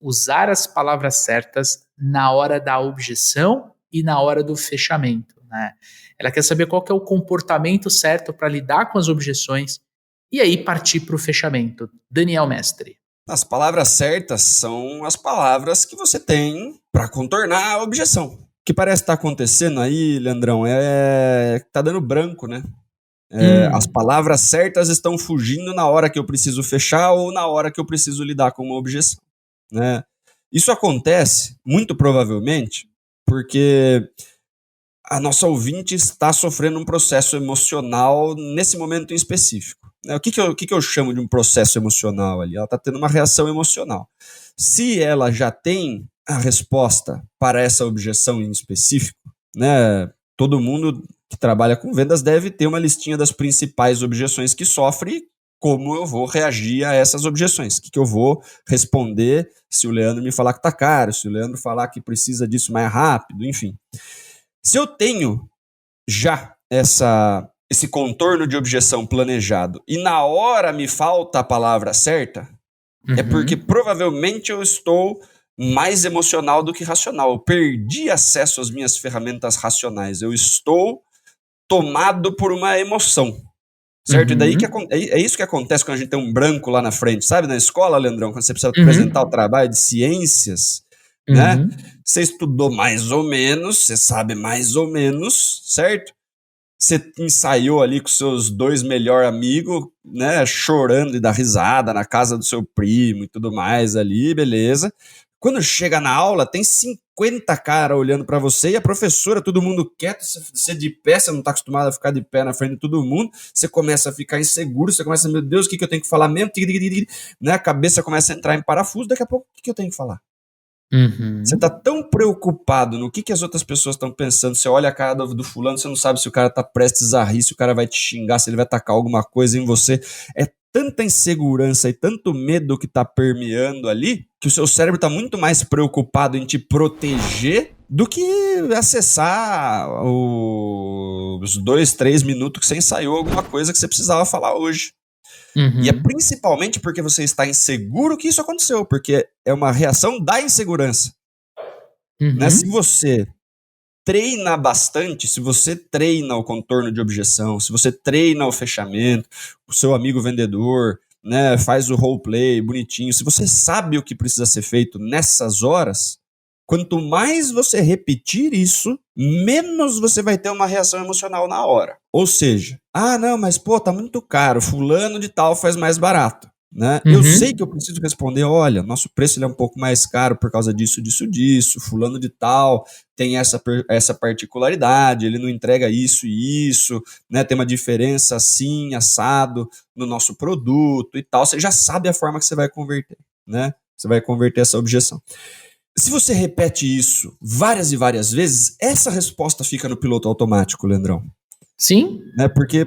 usar as palavras certas na hora da objeção e na hora do fechamento, né? Ela quer saber qual que é o comportamento certo para lidar com as objeções e aí partir para o fechamento. Daniel Mestre. As palavras certas são as palavras que você tem para contornar a objeção. O que parece estar acontecendo aí, Leandrão, é que tá dando branco, né? As palavras certas estão fugindo na hora que eu preciso fechar ou na hora que eu preciso lidar com uma objeção, né? Isso acontece, muito provavelmente, porque a nossa ouvinte está sofrendo um processo emocional nesse momento em específico. O que eu chamo de um processo emocional ali? Ela está tendo uma reação emocional. Se ela já tem a resposta para essa objeção em específico, né? Todo mundo que trabalha com vendas deve ter uma listinha das principais objeções que sofre, como eu vou reagir a essas objeções, o que eu vou responder se o Leandro me falar que está caro, se o Leandro falar que precisa disso mais rápido, enfim. Se eu tenho já esse contorno de objeção planejado e na hora me falta a palavra certa, é porque provavelmente eu estou mais emocional do que racional. Eu perdi acesso às minhas ferramentas racionais. Eu estou tomado por uma emoção, certo? E daí é isso que acontece quando a gente tem um branco lá na frente, sabe? Na escola, Leandrão, quando você precisa apresentar o trabalho de ciências, né? Você estudou mais ou menos, você sabe mais ou menos, certo? Você ensaiou ali com seus 2 melhores amigos, né? Chorando e dar risada na casa do seu primo e tudo mais ali, beleza. Quando chega na aula, tem 50 caras olhando pra você e a professora, todo mundo quieto, você de pé, você não tá acostumado a ficar de pé na frente de todo mundo, você começa a ficar inseguro, você começa, meu Deus, o que eu tenho que falar mesmo? Né? A cabeça começa a entrar em parafuso, daqui a pouco, o que eu tenho que falar? Você tá tão preocupado no que as outras pessoas estão pensando, você olha a cara do fulano, você não sabe se o cara tá prestes a rir, se o cara vai te xingar, se ele vai tacar alguma coisa em você. É tanta insegurança e tanto medo que tá permeando ali, que o seu cérebro tá muito mais preocupado em te proteger do que acessar os 2, 3 minutos que você ensaiou alguma coisa que você precisava falar hoje. E é principalmente porque você está inseguro que isso aconteceu, porque é uma reação da insegurança. Né? Se você treina bastante, se você treina o contorno de objeção, se você treina o fechamento, o seu amigo vendedor, né, faz o roleplay bonitinho, se você sabe o que precisa ser feito nessas horas, quanto mais você repetir isso, menos você vai ter uma reação emocional na hora. Ou seja, não, mas pô, tá muito caro, fulano de tal faz mais barato. Né? Eu sei que eu preciso responder, olha, nosso preço ele é um pouco mais caro por causa disso, fulano de tal tem essa particularidade, ele não entrega isso e isso, né? Tem uma diferença assim, assado no nosso produto e tal, você já sabe a forma que você vai converter, né? Você vai converter essa objeção. Se você repete isso várias e várias vezes, essa resposta fica no piloto automático, Leandrão. Sim. Né? Porque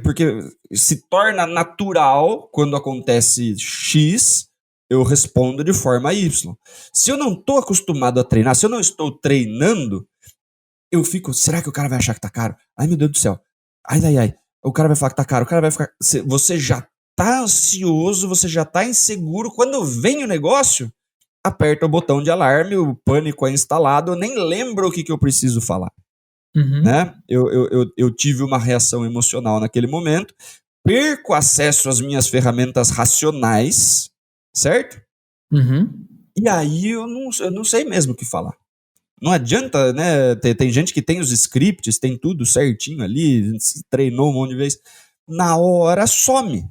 se torna natural quando acontece X, eu respondo de forma Y. Se eu não estou acostumado a treinar, se eu não estou treinando, eu fico, será que o cara vai achar que tá caro? Ai, meu Deus do céu. Ai, o cara vai falar que tá caro, o cara vai ficar... Você já tá ansioso, você já tá inseguro. Quando vem o negócio, aperta o botão de alarme, o pânico é instalado, eu nem lembro o que eu preciso falar. Né? Eu tive uma reação emocional naquele momento, perco acesso às minhas ferramentas racionais, certo? E aí eu não sei mesmo o que falar. Não adianta, né? Tem gente que tem os scripts, tem tudo certinho ali, treinou um monte de vezes. Na hora some.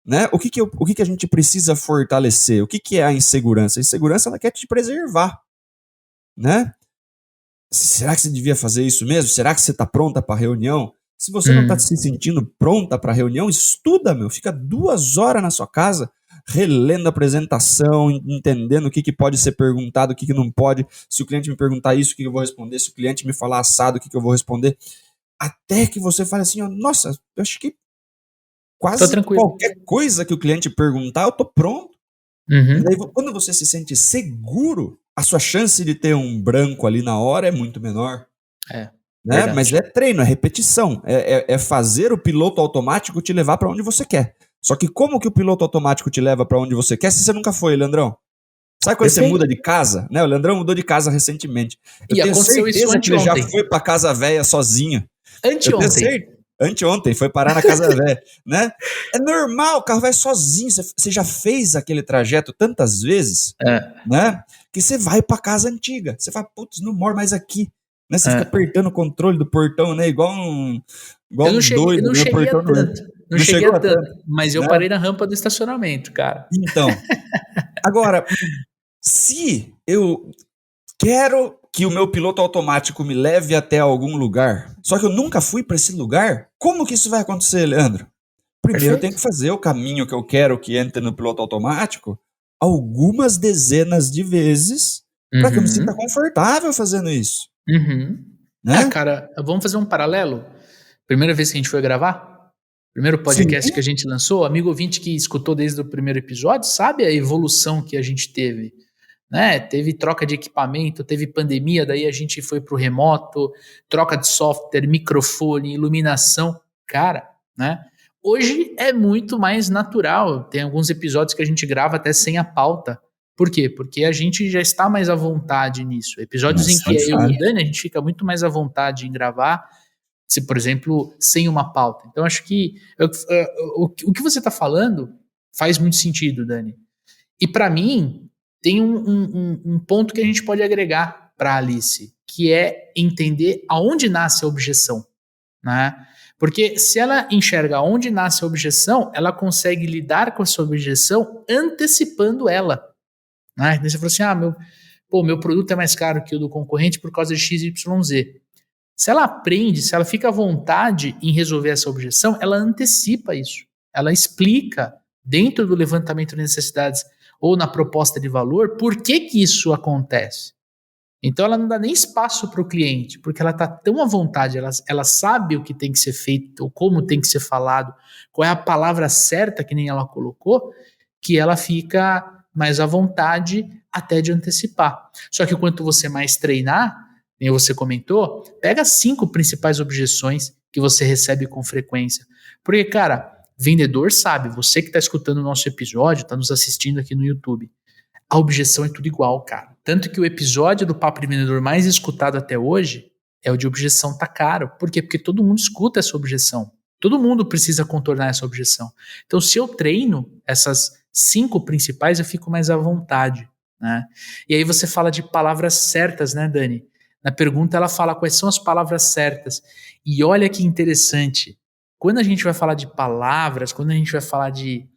Né? O que a gente precisa fortalecer? O que é a insegurança? A insegurança ela quer te preservar. Né? Será que você devia fazer isso mesmo? Será que você está pronta para a reunião? Se você não está se sentindo pronta para a reunião, estuda, fica 2 horas na sua casa, relendo a apresentação, entendendo o que pode ser perguntado, o que não pode. Se o cliente me perguntar isso, o que eu vou responder? Se o cliente me falar assado, o que eu vou responder? Até que você fale assim, nossa, eu acho que quase qualquer coisa que o cliente perguntar, eu tô pronto. E daí, quando você se sente seguro, a sua chance de ter um branco ali na hora é muito menor. Né? Mas é treino, é repetição. É fazer o piloto automático te levar para onde você quer. Só que como que o piloto automático te leva para onde você quer se você nunca foi, Leandrão? Sabe quando você Perfeito. muda de casa? Né? O Leandrão mudou de casa recentemente. Eu E tenho aconteceu isso certeza que ele já anteontem. foi pra casa velha sozinho. Eu tenho Anteontem. certeza. Anteontem, foi parar na casa velha, né? É normal, o carro vai sozinho. Você já fez aquele trajeto tantas vezes, né? Que você vai pra casa antiga. Você fala, putz, não moro mais aqui. Né? Você fica apertando o controle do portão, né? Igual um doido, não né? O cheguei a portão tanto. Não cheguei chegou a a tanto. tanto, Mas eu né? parei na rampa do estacionamento, cara. Então, agora, se eu quero que o meu piloto automático me leve até algum lugar, só que eu nunca fui para esse lugar, como que isso vai acontecer, Leandro? Primeiro eu tenho que fazer o caminho que eu quero que entre no piloto automático algumas dezenas de vezes para que eu me sinta confortável fazendo isso. Né? Cara, vamos fazer um paralelo? Primeira vez que a gente foi gravar? Primeiro podcast Sim. que a gente lançou, amigo ouvinte que escutou desde o primeiro episódio, sabe a evolução que a gente teve, né? Teve troca de equipamento, teve pandemia, daí a gente foi pro remoto, troca de software, microfone, iluminação, cara, né? Hoje é muito mais natural, tem alguns episódios que a gente grava até sem a pauta. Por quê? Porque a gente já está mais à vontade nisso. Episódios em que é eu e o Dani, a gente fica muito mais à vontade em gravar, se, por exemplo, sem uma pauta. Então, acho que o que você está falando faz muito sentido, Dani. E para mim, tem um ponto que a gente pode agregar para a Alice, que é entender aonde nasce a objeção, né? Porque se ela enxerga onde nasce a objeção, ela consegue lidar com essa objeção antecipando ela, né? Então você falou assim, meu produto é mais caro que o do concorrente por causa de XYZ. Se ela aprende, se ela fica à vontade em resolver essa objeção, ela antecipa isso. Ela explica dentro do levantamento de necessidades ou na proposta de valor por que isso acontece. Então ela não dá nem espaço para o cliente, porque ela está tão à vontade, ela sabe o que tem que ser feito, ou como tem que ser falado, qual é a palavra certa, que nem ela colocou, que ela fica mais à vontade até de antecipar. Só que quanto você mais treinar, nem você comentou, pega 5 principais objeções que você recebe com frequência. Porque, cara, vendedor sabe, você que está escutando o nosso episódio, está nos assistindo aqui no YouTube, a objeção é tudo igual, cara. Tanto que o episódio do Papo de Vendedor mais escutado até hoje é o de objeção tá caro. Por quê? Porque todo mundo escuta essa objeção. Todo mundo precisa contornar essa objeção. Então, se eu treino essas 5 principais, eu fico mais à vontade, né? E aí você fala de palavras certas, né, Dani? Na pergunta ela fala quais são as palavras certas. E olha que interessante. Quando a gente vai falar de palavras, quando a gente vai falar de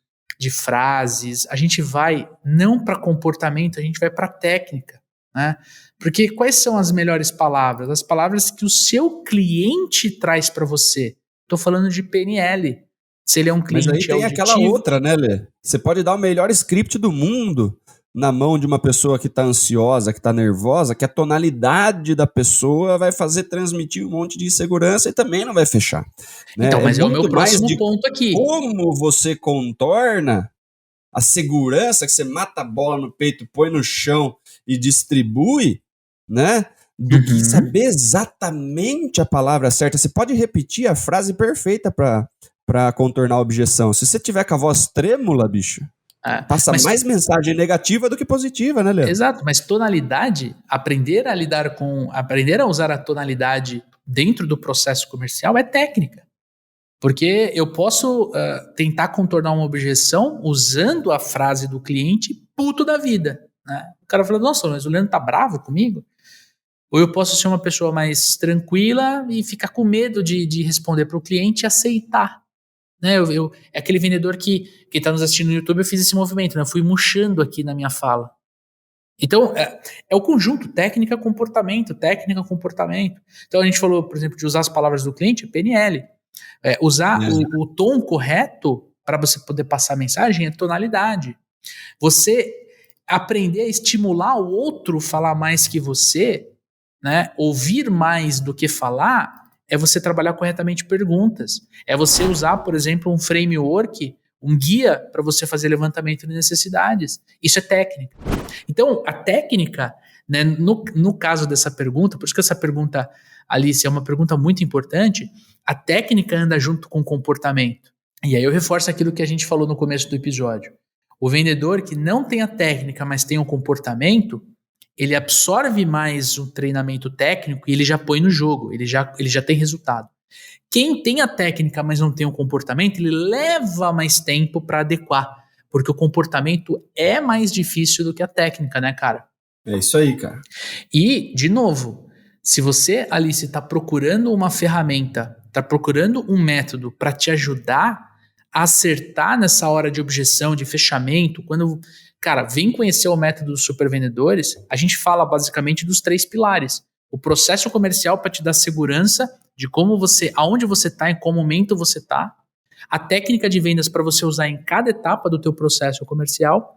frases, a gente vai não para comportamento, a gente vai para técnica, né? Porque quais são as melhores palavras? As palavras que o seu cliente traz para você. Estou falando de PNL. Se ele é um cliente Mas aí tem aquela auditivo, outra, né, Lê? Você pode dar o melhor script do mundo na mão de uma pessoa que está ansiosa, que está nervosa, que a tonalidade da pessoa vai fazer transmitir um monte de insegurança e também não vai fechar. Né? Então, mas é o meu muito mais próximo de ponto aqui. como você contorna a segurança, que você mata a bola no peito, põe no chão e distribui, né? Do que saber exatamente a palavra certa. Você pode repetir a frase perfeita para contornar a objeção. Se você tiver com a voz trêmula, bicho, passa mais mensagem negativa do que positiva, né, Leandro? Exato, mas tonalidade, aprender a usar a tonalidade dentro do processo comercial é técnica. Porque eu posso tentar contornar uma objeção usando a frase do cliente puto da vida, né? O cara fala, nossa, mas o Leandro tá bravo comigo? Ou eu posso ser uma pessoa mais tranquila e ficar com medo de responder para o cliente e aceitar. Né? É aquele vendedor que está nos assistindo no YouTube, eu fiz esse movimento, né? Eu fui murchando aqui na minha fala. Então, é o conjunto técnica-comportamento, técnica-comportamento. Então, a gente falou, por exemplo, de usar as palavras do cliente, PNL. Usar o tom correto para você poder passar a mensagem é tonalidade. Você aprender a estimular o outro falar mais que você, né? Ouvir mais do que falar, é você trabalhar corretamente perguntas. É você usar, por exemplo, um framework, um guia para você fazer levantamento de necessidades. Isso é técnica. Então, a técnica, né, no caso dessa pergunta, por isso que essa pergunta, Alice, é uma pergunta muito importante, a técnica anda junto com o comportamento. E aí eu reforço aquilo que a gente falou no começo do episódio. O vendedor que não tem a técnica, mas tem o comportamento, ele absorve mais um treinamento técnico e ele já põe no jogo, ele já tem resultado. Quem tem a técnica, mas não tem o comportamento, ele leva mais tempo para adequar, porque o comportamento é mais difícil do que a técnica, né, cara? É isso aí, cara. E, de novo, se você, Alice, está procurando uma ferramenta, está procurando um método para te ajudar a acertar nessa hora de objeção, de fechamento, quando, cara, vem conhecer o método dos supervendedores, a gente fala basicamente dos 3 pilares. O processo comercial para te dar segurança de como você, aonde você está, em qual momento você está, a técnica de vendas para você usar em cada etapa do teu processo comercial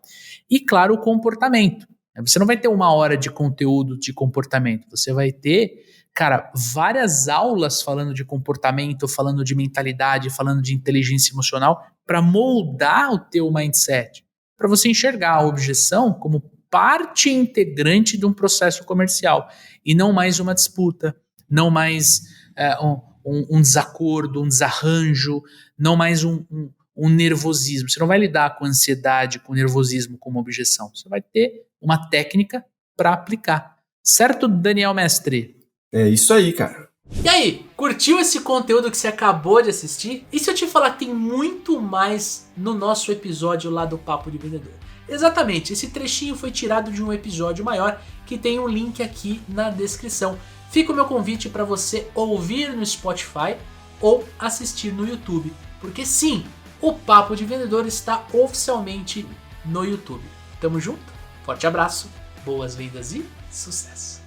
e, claro, o comportamento. Você não vai ter 1 hora de conteúdo de comportamento, você vai ter, cara, várias aulas falando de comportamento, falando de mentalidade, falando de inteligência emocional para moldar o teu mindset, para você enxergar a objeção como parte integrante de um processo comercial e não mais uma disputa, não mais um desacordo, um desarranjo, não mais um nervosismo. Você não vai lidar com ansiedade, com nervosismo como objeção. Você vai ter uma técnica para aplicar. Certo, Daniel Mestre? É isso aí, cara. E aí, curtiu esse conteúdo que você acabou de assistir? E se eu te falar que tem muito mais no nosso episódio lá do Papo de Vendedor? Exatamente, esse trechinho foi tirado de um episódio maior que tem um link aqui na descrição. Fica o meu convite para você ouvir no Spotify ou assistir no YouTube. Porque sim, o Papo de Vendedor está oficialmente no YouTube. Tamo junto? Forte abraço, boas vendas e sucesso!